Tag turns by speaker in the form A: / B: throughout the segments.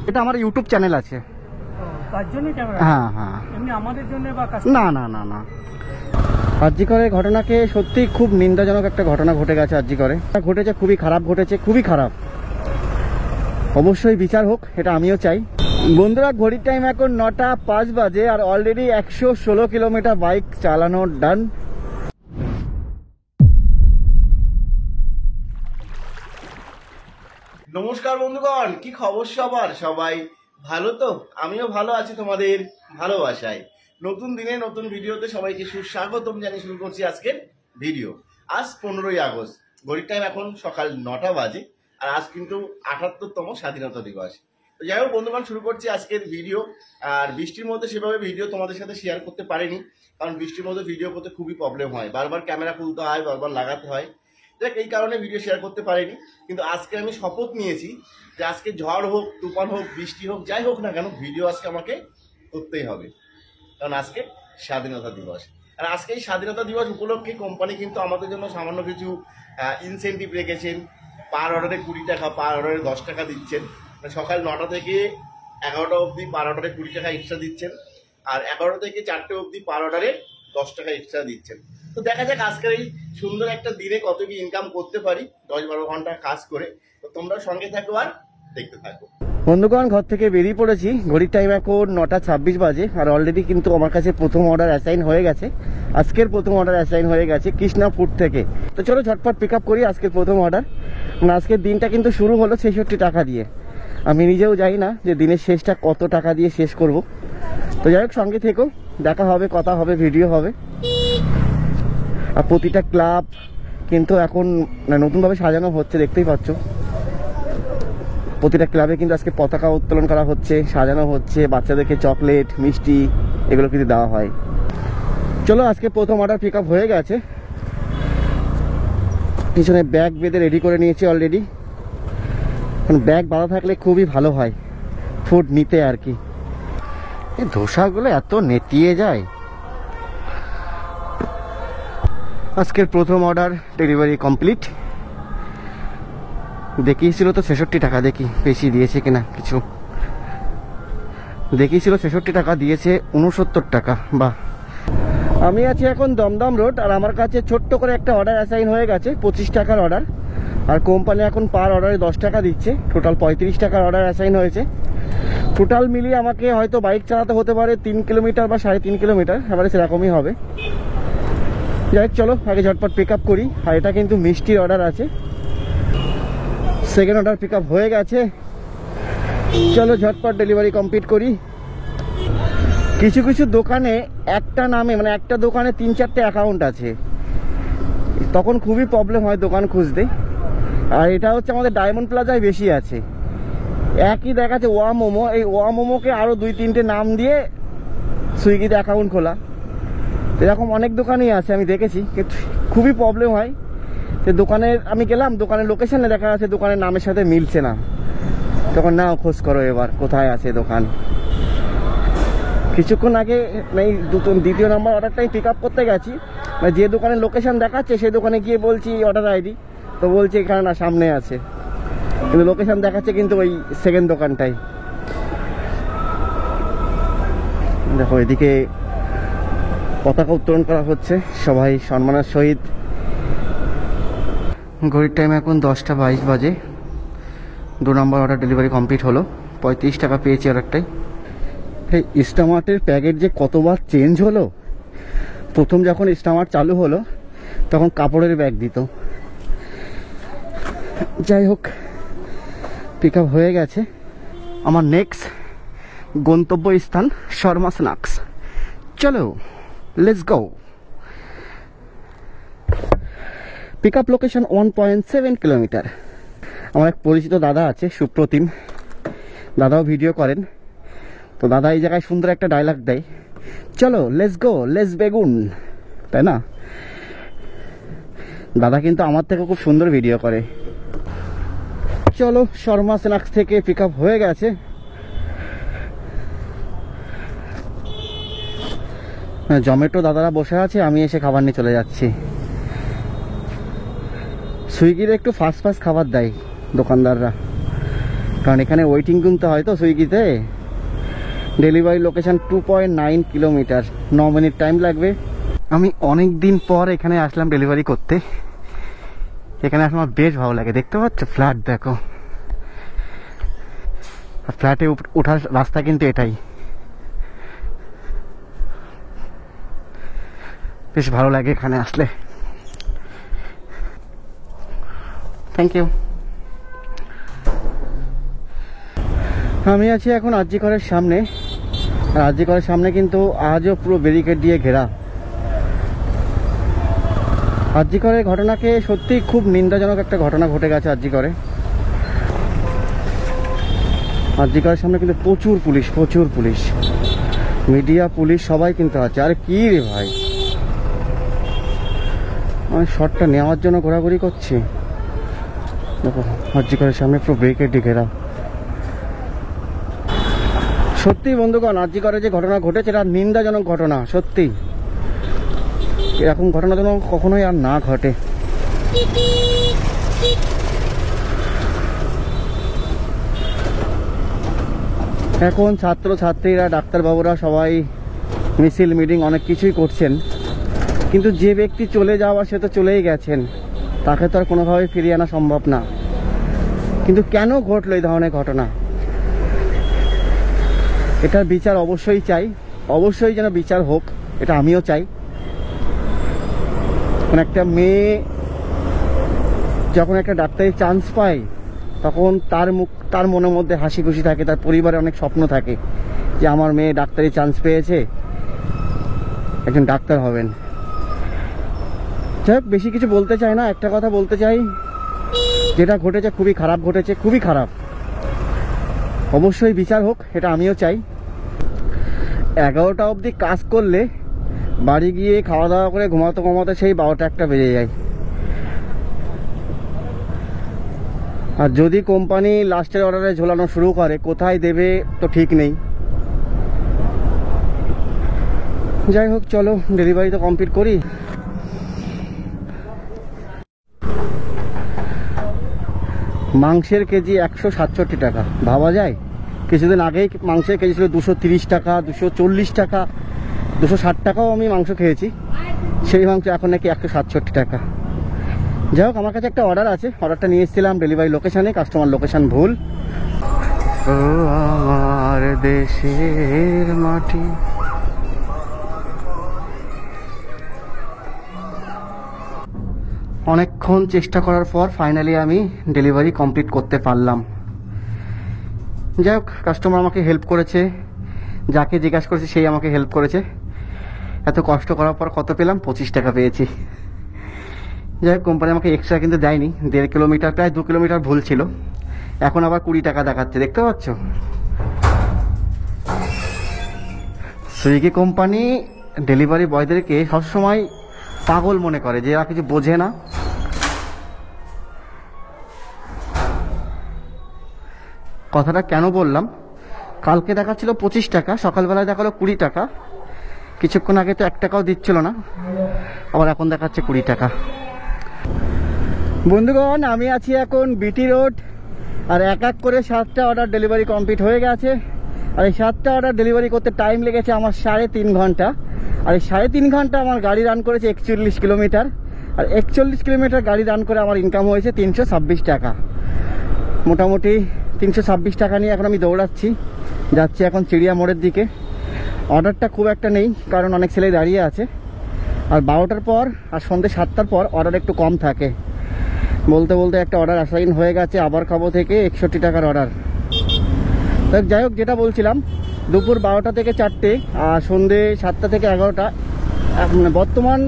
A: এটা আমার YouTube channel আছে।
B: তার জন্য ক্যামেরা?
A: হ্যাঁ হ্যাঁ।
B: এমনি আমাদের জন্য বা
A: না না না না, আরজিকরের ঘটনাকে সত্যি খুব নিন্দাজনক একটা ঘটনা ঘটে গেছে। আরজিকরে ঘটেছে, খুবই খারাপ ঘটেছে, খুবই খারাপ। অবশ্যই বিচার হোক, এটা আমিও চাই। বন্ধুরা, ঘড়ির টাইম এখন 9:05 বাজে আর অলরেডি 116 কিলোমিটার বাইক চালানো ডান। নমস্কার বন্ধুগণ, কি খবর সবার? সবাই ভালো তো? আমিও ভালো আছি তোমাদের ভালোবাসায়। নতুন দিনে নতুন ভিডিওতে সবাইকে সুস্বাগতম জানিয়ে শুরু করছি আজকের ভিডিও। আজ 15ই আগস্ট, ঘড়ির টাইম এখন সকাল 9টা বাজে আর আজ কিন্তু 78তম স্বাধীনতা দিবস। তো যাই হোক বন্ধুগণ, শুরু করছি আজকের ভিডিও। আর বৃষ্টির মধ্যে সেভাবে ভিডিও তোমাদের সাথে শেয়ার করতে পারিনি, কারণ বৃষ্টির মধ্যে ভিডিও করতে খুবই প্রবলেম হয়, বারবার ক্যামেরা খুলতে হয়, বারবার লাগাতে হয়। দেখ, এই কারণে ভিডিও শেয়ার করতে পারিনি। কিন্তু আজকে আমি শপথ নিয়েছি যে আজকে ঝড় হোক, তুফান হোক, বৃষ্টি হোক, যাই হোক না কেন ভিডিও আজকে আমাকে করতেই হবে, কারণ আজকে স্বাধীনতা দিবস। আর আজকে এই স্বাধীনতা দিবস উপলক্ষে কোম্পানি কিন্তু আমাদের জন্য সামান্য কিছু ইনসেন্টিভ রেখেছেন। পার অর্ডারে 20 টাকা, পার অর্ডারে 10 টাকা দিচ্ছেন। সকাল 9টা থেকে 11টা অবধি পার অর্ডারে 20 টাকা এক্সট্রা দিচ্ছেন, আর 11টা থেকে 4টে অবধি পার অর্ডারে 10 টাকা এক্সট্রা দিচ্ছেন। তো দেখা যাক আজকের এই সুন্দর একটা দিনে কত কি ইনকাম করতে পারি 10-12 ঘন্টা কাজ করে। তো তোমরা সঙ্গে থাকো আর দেখতে থাকো। বন্ধুগণ, ঘর থেকে বেরিয়ে পড়েছি। ঘড়ির টাইম এখন 9:26 বাজে আর অলরেডি কিন্তু আমার কাছে প্রথম অর্ডার অ্যাসাইন হয়ে গেছে। আজকের প্রথম অর্ডার অ্যাসাইন হয়ে গেছে কৃষ্ণা ফুড থেকে। তো চলো ঝটপট পিক আপ করি আজকের প্রথম অর্ডার। আজকের দিনটা কিন্তু শুরু হলো 66 টাকা দিয়ে। আমি নিজেও জানি না যে দিনের শেষটা কত টাকা দিয়ে শেষ করব। তো যাই হোক, সঙ্গে থেকো, দেখা হবে, কথা হবে, ভিডিও হবে। আর প্রতিটা ক্লাব কিন্তু এখন নতুনভাবে সাজানো হচ্ছে, দেখতেই পাচ্ছ। প্রতিটা ক্লাবে কিন্তু আজকে পতাকা উত্তোলন করা হচ্ছে, সাজানো হচ্ছে, বাচ্চাদেরকে চকলেট, মিষ্টি এগুলো কিন্তু দেওয়া হয়। চলো, আজকে প্রথম অর্ডার পিক আপ হয়ে গেছে। পিছনে ব্যাগ বেঁধে রেডি করে নিয়েছি অলরেডি। ব্যাগ বাঁধা থাকলে খুবই ভালো হয় ফুড নিতে আর কি। এই ধোসাগুলো এত নেতিয়ে যায়। আজকের প্রথম অর্ডার ডেলিভারি কমপ্লিট। দেখিয়েছিল তো 66 টাকা, দেখি বেশি দিয়েছে কিনা কিছু। দেখিয়েছিল 66 টাকা, দিয়েছে 69 টাকা। বাহ। আমি আছি এখন দমদম রোড আর আমার কাছে ছোট্ট করে একটা অর্ডার অ্যাসাইন হয়ে গেছে, 25 টাকার অর্ডার। আর কোম্পানি এখন পার অর্ডারে 10 টাকা দিচ্ছে। টোটাল 35 টাকার অর্ডার অ্যাসাইন হয়েছে। টোটাল মিলিয়ে আমাকে হয়তো বাইক চালাতে হতে পারে 3 কিলোমিটার বা 3.5 কিলোমিটার, এবারে সেরকমই হবে। যাই হোক, চলো আগে ঝটপট পিক আপ করি। আর এটা কিন্তু মিষ্টির অর্ডার আছে। সেকেন্ড অর্ডার পিক আপ হয়ে গেছে। চলো ঝটপট ডেলিভারি কমপ্লিট করি। কিছু কিছু দোকানে একটা নামে মানে একটা দোকানে 3-4টে অ্যাকাউন্ট আছে, তখন খুবই প্রবলেম হয় দোকান খুঁজতে। আর এটা হচ্ছে আমাদের ডায়মন্ড প্লাজায় বেশি আছে। একই দেখাচ্ছে ওয়া মোমো, এই ওয়া মোমোকে আরও 2-3টে নাম দিয়ে সুইগিতে অ্যাকাউন্ট খোলা। এরকম অনেক দোকানই আছে, আমি দেখেছি। কিন্তু খুবই প্রবলেম হয় যে দোকানের আমি গেলাম, দোকানের লোকেশনে দেখা যাচ্ছে দোকানের নামের সাথে মিলছে না, তখন নাও খোঁজ করো এবার কোথায় আছে দোকান। কিছুক্ষণ আগে এই দ্বিতীয় নাম্বার অর্ডারটাই পিক আপ করতে গেছি, যে দোকানের লোকেশন দেখাচ্ছে সেই দোকানে গিয়ে বলছি অর্ডার আইডি, তো বলছে এখানে না, সামনে আছে। কিন্তু লোকেশন দেখাচ্ছে কিন্তু ওই সেকেন্ড দোকানটাই। দেখো এদিকে পতাকা উত্তোলন করা হচ্ছে, সবাই সম্মানের সহিত। ঘড়ির টাইম এখন 10:22 বাজে। 2 নম্বর অর্ডার ডেলিভারি কমপ্লিট হলো। 35 টাকা পেয়েছি অর্ডারটাই। এই ইনস্টামার্টের প্যাকেট যে কতবার চেঞ্জ হলো। প্রথম যখন ইনস্টামার্ট চালু হলো তখন কাপড়ের ব্যাগ দিত। যাই হোক, পিক আপ হয়ে গেছে। আমার নেক্সট গন্তব্য স্থান শর্মা স্ন্যাক্স। চলো let's go. Pick up location 1.7 kilometre. আমার এক পরিচিত দাদা আছে, সুপ্রতিম দাদাও ভিডিও করেন। তো দাদা এই জায়গায় সুন্দর একটা ডায়লগ দেয়, চলো লেটস গো লেটস বেগুন, তাই না? দাদা কিন্তু আমার থেকে খুব সুন্দর ভিডিও করে। চলো, শর্মা স্ন্যাক্স থেকে পিক আপ হয়ে গেছে। জমেটো দাদারা বসে আছে, আমি এসে খাবার নিয়ে চলে যাচ্ছি। সুইগির একটু ফাস্ট ফাস্ট খাবার দেয় দোকানদাররা।
C: কারণ এখানে ওয়েটিং কিনতে হয় তো সুইগিতে। Delivery location 2.9 kilometre, 9 minute time লাগবে। আমি অনেক দিন পর এখানে আসলাম ডেলিভারি করতে। এখানে আসলে আমার বেশ ভালো লাগে। দেখতে পাচ্ছ ফ্ল্যাট, দেখো ফ্ল্যাটে ওঠার রাস্তা কিন্তু এটাই। বেশ ভালো লাগে এখানে আসলে। Thank you. আমি আছি এখন আরজি করের সামনে। আর আরজি করের সামনে কিন্তু আজও পুরো ব্যারিকেড দিয়ে ঘেরা। আরজি করের ঘটনাকে সত্যি খুব নিন্দাজনক একটা ঘটনা ঘটে গেছে আরজি করে। আরজি করের সামনে কিন্তু প্রচুর পুলিশ, মিডিয়া, পুলিশ সবাই কিন্তু আছে। আরে কি রে ভাই, আমি শটটা নেওয়ার জন্য ঘোরাঘুরি করছি। দেখো আরজি করের সামনে পুরো ব্যারিকেড দিয়ে ঘেরা। সত্যি বন্ধুগণ, আরজি করে যে ঘটনা ঘটেছে এটা নিন্দাজনক ঘটনা। সত্যি এরকম ঘটনা যেন কখনোই আর না ঘটে। এখন ছাত্রছাত্রীরা, ডাক্তারবাবুরা সবাই মিছিল, মিটিং অনেক কিছুই করছেন, কিন্তু যে ব্যক্তি চলে যাওয়ার সে তো চলেই গেছেন, তাকে তো আর কোনোভাবে ফিরিয়ে আনা সম্ভব না। কিন্তু কেন ঘটলো এই ধরনের ঘটনা, এটার বিচার অবশ্যই চাই। অবশ্যই যেন বিচার হোক, এটা আমিও চাই। কোন একটা মেয়ে যখন একটা ডাক্তারি চান্স পায় তখন তার মনের মধ্যে হাসি খুশি থাকে, তার পরিবারে অনেক স্বপ্ন থাকে যে আমার মেয়ে ডাক্তারি চান্স পেয়েছে, একজন ডাক্তার হবেন। যাই হোক, বেশি কিছু বলতে চাই না, একটা কথা বলতে চাই, যেটা ঘটেছে খুবই খারাপ ঘটেছে, খুবই খারাপ। অবশ্যই বিচার হোক, এটা আমিও চাই। 11টা অবধি কাজ করলে বাড়ি গিয়ে খাওয়া দাওয়া করে ঘুমাতে সেই 12টা-1টা বেজে যায়। আর যদি কোম্পানি লাস্টের অর্ডারে ঝোলানো শুরু করে, কোথায় দেবে তো ঠিক নেই। যাই হোক, চলো ডেলিভারি তো কমপ্লিট করি। মাংসের কেজি 167 টাকা, ভাবা যায়? কিছুদিন আগেই মাংসের কেজি ছিল 230 টাকা, 240 টাকা, 260 টাকাও আমি মাংস খেয়েছি। সেই মাংস এখন নাকি 167 টাকা। যাই হোক, আমার কাছে একটা অর্ডার আছে, অর্ডারটা নিয়ে এসেছিলাম ডেলিভারি লোকেশানে, কাস্টমার লোকেশান ভুল। ও আমার দেশের মাটি। অনেকক্ষণ চেষ্টা করার পর ফাইনালি আমি ডেলিভারি কমপ্লিট করতে পারলাম। যাই হোক, কাস্টমার আমাকে হেল্প করেছে, যাকে জিজ্ঞাসা করেছে সেই আমাকে হেল্প করেছে। এত কষ্ট করার পর কত পেলাম? 25 টাকা পেয়েছি। যাই হোক, কোম্পানি আমাকে এক্সট্রা কিন্তু দেয়নি। 1.5 কিলোমিটার, প্রায় 2 কিলোমিটার ভুল ছিল। এখন আবার 20 টাকা দেখাচ্ছে, দেখতে পাচ্ছ? সুইগি কোম্পানি ডেলিভারি বয়দেরকে সবসময় পাগল মনে করে, যে এরা কিছু বোঝে না। কথাটা কেন বললাম, কালকে দেখাচ্ছিল 25 টাকা, সকালবেলায় দেখালো 20 টাকা, কিছুক্ষণ আগে তো 1 টাকাও দিচ্ছিল না, আবার এখন দেখাচ্ছে 20 টাকা। বন্ধুগণ, আমি আছি এখন বিটি রোড, আর এক এক করে 7টা অর্ডার ডেলিভারি কমপ্লিট হয়ে গেছে। আর এই 7টা অর্ডার ডেলিভারি করতে টাইম লেগেছে আমার 3.5 ঘন্টা। আর এই 3.5 ঘন্টা আমার গাড়ি রান করেছে 41 কিলোমিটার। আর 41 কিলোমিটার গাড়ি রান করে আমার ইনকাম হয়েছে 326 টাকা। মোটামুটি 326 টাকা নিয়ে এখন আমি দৌড়াচ্ছি, যাচ্ছি এখন চিড়িয়া মোড়ের দিকে। অর্ডারটা খুব একটা নেই, কারণ অনেক ছেলে দাঁড়িয়ে আছে। আর 12টার পর আর সন্ধ্যে 7টার পর অর্ডার একটু কম থাকে। বলতে বলতে একটা অর্ডার অ্যাসাইন হয়ে গেছে, আবার খাবো থেকে 61 টাকার অর্ডার। তো যাই হোক, যেটা বলছিলাম, দুপুর 12টা থেকে 4টে আর সন্ধ্যে 7টা থেকে 11টা বর্তমান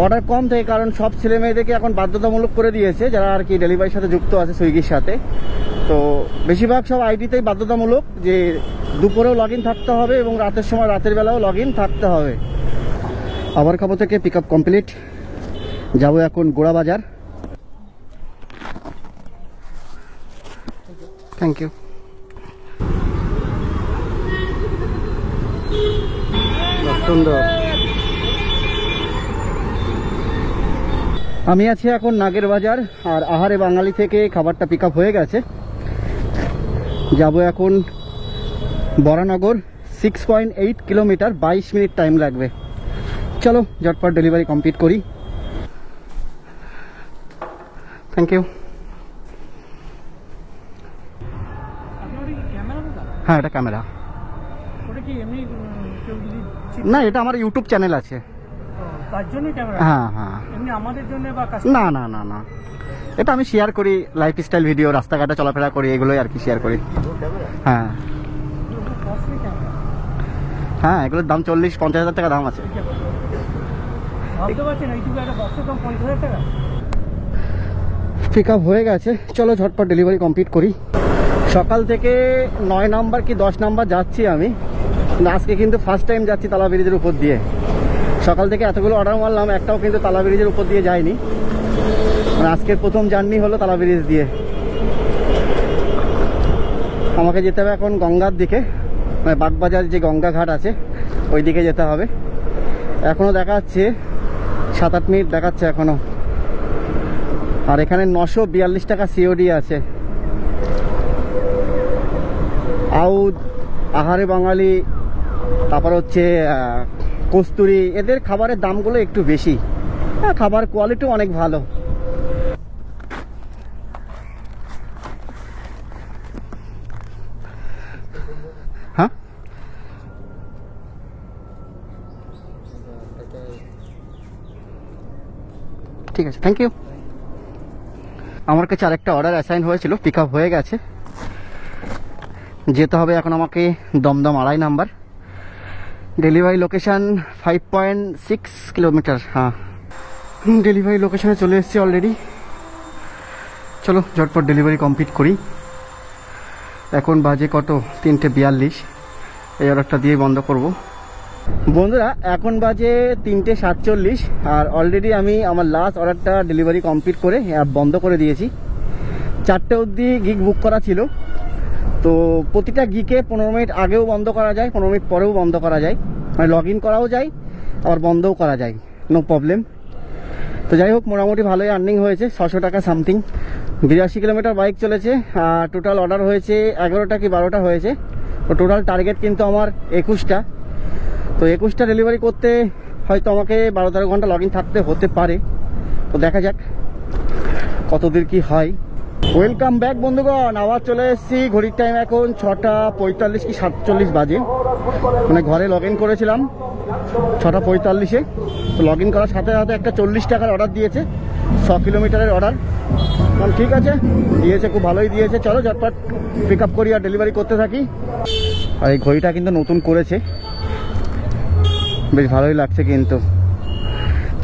C: অর্ডার কম থাকে, কারণ সব ছেলে মেয়েদেরকে এখন বাধ্যতামূলক করে দিয়েছে, যারা আর কি ডেলিভারির সাথে যুক্ত আছে সুইগির সাথে। তো বেশিরভাগ সব আইডিতেই বাধ্যতামূলক যে দুপুরেও লগ ইন থাকতে হবে এবং রাতের সময় রাতের বেলাও লগ ইন থাকতে হবে। আবার খাবো থেকে পিক আপ কমপ্লিট, যাবো এখন গোড়া বাজার। Thank you. সুন্দর। আমি আছি এখন নাগের বাজার, আর আহারে বাঙালি থেকে খাবারটা পিক আপ হয়ে গেছে। যাব এখন বরানগর, 6.8 কিলোমিটার, 22 মিনিট টাইম লাগবে। চলো ঝটপট ডেলিভারি কমপ্লিট করি। Thank you.
B: আপনার কি ক্যামেরা কোথা?
C: হ্যাঁ, এটা ক্যামেরা
B: ওটা কি এমনি কেউ যদি
C: না, এটা আমার ইউটিউব চ্যানেল আছে।
B: তার জন্য ক্যামেরা?
C: হ্যাঁ হ্যাঁ।
B: এমনি আমাদের জন্য বা
C: না না না না, এটা আমি শেয়ার করি, লাইফস্টাইল ভিডিও, রাস্তাঘাটে চলাফেরা করি, এগুলোই আর কি শেয়ার করি। হ্যাঁ
B: কস্টলি ক্যামেরা?
C: হ্যাঁ, এগুলোর দাম 40-50 হাজার টাকা দাম আছে।
B: ভাবতে পারছেন ইউটিউবে একটা বক্সের দাম 50,000 টাকা?
C: পিক আপ হয়ে গেছে, চলো ঝটপট ডেলিভারি কমপ্লিট করি। সকাল থেকে 9 নাম্বার কি 10 নাম্বার যাচ্ছি আমি, আজকে কিন্তু ফার্স্ট টাইম যাচ্ছি তালা ব্রিজের উপর দিয়ে। সকাল থেকে এতগুলো অর্ডার মারলাম, একটাও কিন্তু তালা ব্রিজের উপর দিয়ে যায়নি। মানে আজকের প্রথম জার্নি হলো তালা ব্রিজ দিয়ে। আমাকে যেতে হবে এখন গঙ্গার দিকে, মানে বাগবাজার যে গঙ্গা ঘাট আছে ওই দিকে যেতে হবে। এখনও দেখাচ্ছে 7-8 মিনিট দেখাচ্ছে এখনও। আর এখানে 942 টাকা সিওডি আছে। আউদ, আহারে বাঙালি, তারপর হচ্ছে কস্তুরি, এদের খাবারের দামগুলো একটু বেশি। হ্যাঁ, খাবার কোয়ালিটিও অনেক ভালো। হ্যাঁ, ঠিক আছে, থ্যাংক ইউ। আমার কাছে আরেকটা অর্ডার অ্যাসাইন হয়েছিল, পিক আপ হয়ে গেছে। যেতে হবে এখন আমাকে Dum Dum 2.5 number. Delivery location 5.6 kilometre. হ্যাঁ, ডেলিভারি লোকেশানে চলে এসেছি অলরেডি। চলো ঝটপট ডেলিভারি কমপ্লিট করি। এখন বাজে কত? 3:42। এই অর্ডারটা দিয়ে বন্ধ করব। বন্ধুরা, এখন বাজে 3:47 আর অলরেডি আমি আমার লাস্ট অর্ডারটা ডেলিভারি কমপ্লিট করে অ্যাপ বন্ধ করে দিয়েছি। 4টে অবধি গিগ বুক করা ছিল, তো প্রতিটা গিকে 15 মিনিট আগেও বন্ধ করা যায়, 15 মিনিট পরেও বন্ধ করা যায়, মানে লগ ইন করাও যায় আবার বন্ধও করা যায়, নো প্রবলেম। তো যাই হোক, মোটামুটি ভালোই আর্নিং হয়েছে, 600 টাকা সামথিং। 82 কিলোমিটার বাইক চলেছে আর টোটাল অর্ডার হয়েছে 11টা কি 12টা হয়েছে। তো টোটাল টার্গেট কিন্তু আমার 21টা। তো 21টা ডেলিভারি করতে হয়তো আমাকে 12-13 ঘন্টা লগ ইন থাকতে হতে পারে। তো দেখা যাক কতদূর কি হয়। ওয়েলকাম ব্যাক বন্ধুগণ, আবার চলে এসেছি। ঘড়ির টাইম এখন 6:45 কি 47 বাজে। মানে ঘরে লগ ইন করেছিলাম 6:45-এ। তো লগ ইন করার সাথে সাথে একটা 40 টাকার অর্ডার দিয়েছে, 100 কিলোমিটারের অর্ডার। ঠিক আছে, দিয়েছে, খুব ভালোই দিয়েছে। চলো ঝটপট পিক আপ করি আর ডেলিভারি করতে থাকি। আর এই ঘড়িটা কিন্তু নতুন করেছে, বেশ ভালোই লাগছে কিন্তু।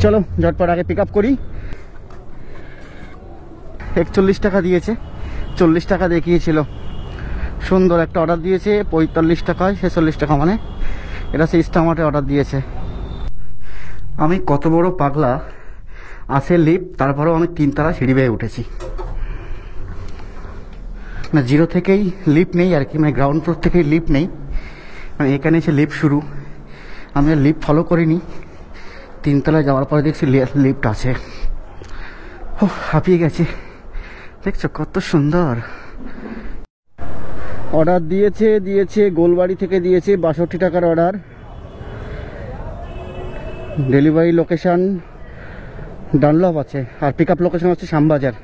C: চলো ঝটপট আগে পিক আপ করি। 41 টাকা দিয়েছে, 40 টাকা দেখিয়েছিল। সুন্দর একটা অর্ডার দিয়েছে 45 টাকায়, 46 টাকা, মানে এটা সেই স্টামার্টে অর্ডার দিয়েছে। আমি কত বড় পাগলা, আসে লিফট, তারপরেও আমি 3 তলা সিঁড়ি বেয়ে উঠেছি। না, 0 থেকেই লিফট নেই আর কি, মানে গ্রাউন্ড ফ্লোর থেকেই লিফট নেই, মানে এখানে এসে লিফট শুরু। আমি আর লিফট ফলো করিনি, 3 তলায় যাওয়ার পরে দেখছি লিফট আছে। ও, হাঁপিয়ে গেছে। দেখছো কত সুন্দর অর্ডার দিয়েছে গোলবাড়ি থেকে দিয়েছে 62 টাকার অর্ডার। ডেলিভারি লোকেশন ডানলপ আছে আর পিক আপ লোকেশন হচ্ছে শ্যামবাজার।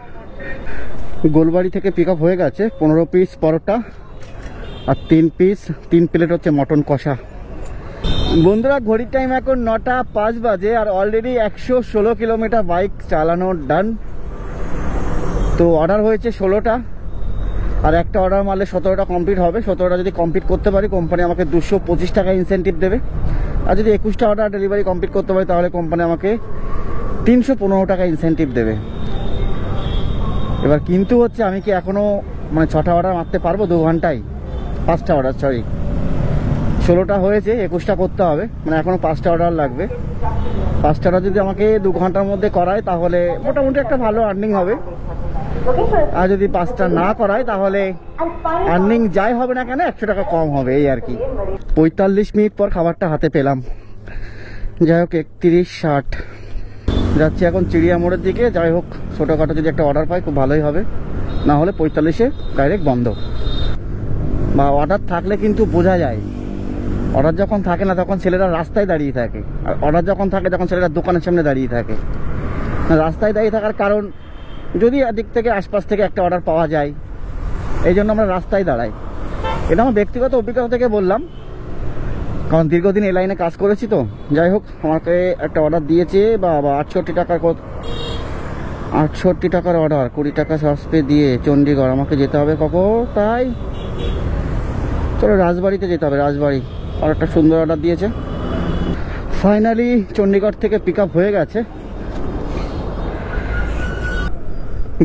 C: গোলবাড়ি থেকে পিক আপ হয়ে গেছে 15 পিস পরোটা আর 3 প্লেট হচ্ছে মটন কষা। বন্ধুরা, ঘড়ির টাইম এখন 9:05 বাজে আর অলরেডি 116 কিলোমিটার বাইক চালানো ডান। তো অর্ডার হয়েছে 16টা আর একটা অর্ডার মারলে 17টা কমপ্লিট হবে। 17টা যদি কমপ্লিট করতে পারি কোম্পানি আমাকে 225 টাকা ইনসেন্টিভ দেবে। আর যদি 21টা অর্ডার ডেলিভারি কমপ্লিট করতে পারি তাহলে কোম্পানি আমাকে 315 টাকা ইনসেন্টিভ দেবে। এবার কিন্তু হচ্ছে আমি কি এখনও মানে 6টা অর্ডার মারতে পারবো 2 ঘন্টায়? 5টা অর্ডার, সরি, 16টা হয়েছে, 21টা করতে হবে, মানে এখনও 5টা অর্ডার লাগবে। 5টা অর্ডার যদি আমাকে 2 ঘন্টার মধ্যে করায় তাহলে মোটামুটি একটা ভালো আর্নিং হবে। আর যদি 5টা না করায় তাহলে আর্নিং যাই হবে না কেন 100 টাকা কম হবে, এই আর কি। 45 মিনিট পর খাবারটা হাতে পেলাম। যাই হোক, 31:60 যাচ্ছি এখন চিড়িয়া মোড়ের দিকে। যাই হোক, ছোটোখাটো যদি একটা অর্ডার পাই খুব ভালোই হবে, না হলে 45-এ ডাইরেক্ট বন্ধ। বা অর্ডার থাকলে কিন্তু বোঝা যায়। অর্ডার যখন থাকে না তখন ছেলেরা রাস্তায় দাঁড়িয়ে থাকে, আর অর্ডার যখন থাকে তখন ছেলেরা দোকানের সামনে দাঁড়িয়ে থাকে। রাস্তায় দাঁড়িয়ে থাকার কারণ, যদি এদিক থেকে আশপাশ থেকে একটা অর্ডার পাওয়া যায়, এই জন্য আমরা রাস্তায় দাঁড়াই। এটা আমার ব্যক্তিগত অভিজ্ঞতা থেকে বললাম, কারণ দীর্ঘদিন এই লাইনে কাজ করেছি তো। যাই হোক, আমাকে একটা অর্ডার দিয়েছে বাবা 68 টাকার 68 টাকার অর্ডার, 20 টাকা সসপে দিয়ে চণ্ডীগড় আমাকে যেতে হবে তাই চলো রাজবাড়িতে যেতে হবে। রাজবাড়ি আর একটা সুন্দর অর্ডার দিয়েছে। ফাইনালি চণ্ডীগড় থেকে পিক আপ হয়ে গেছে।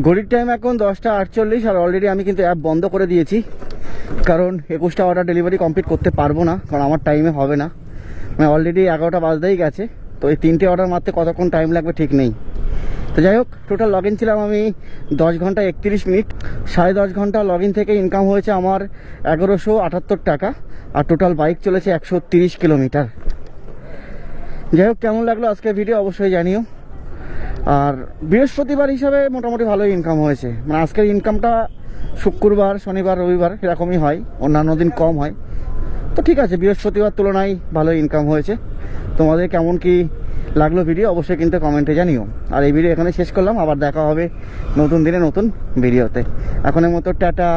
C: ঘড়ির টাইম এখন 10:48 আর অলরেডি আমি কিন্তু অ্যাপ বন্ধ করে দিয়েছি, কারণ 21টা অর্ডার ডেলিভারি কমপ্লিট করতে পারবো না, কারণ আমার টাইমে হবে না। মানে অলরেডি 11টা বাজতেই গেছে, তো এই 3টে অর্ডার মারতে কতক্ষণ টাইম লাগবে ঠিক নেই। তো যাই হোক, টোটাল লগ ইন ছিলাম আমি 10 ঘন্টা 31 মিনিট। 10.5 ঘন্টা লগ ইন থেকে ইনকাম হয়েছে আমার 1178 টাকা, আর টোটাল বাইক চলেছে 130 কিলোমিটার। যাই হোক, কেমন লাগলো আজকের ভিডিও অবশ্যই জানিও। আর বৃহস্পতিবার হিসাবে মোটামুটি ভালোই ইনকাম হয়েছে। মানে আজকের ইনকামটা শুক্রবার, শনিবার, রবিবার এরকমই হয়, অন্যান্য দিন কম হয়। তো ঠিক আছে, বৃহস্পতিবার তুলনায় ভালো ইনকাম হয়েছে। তোমাদের কেমন কি লাগলো ভিডিও অবশ্যই কিন্তু কমেন্টে জানিও। আর এই ভিডিও এখানে শেষ করলাম, আবার দেখা হবে নতুন দিনে নতুন ভিডিওতে। এখনের মতো টাটা।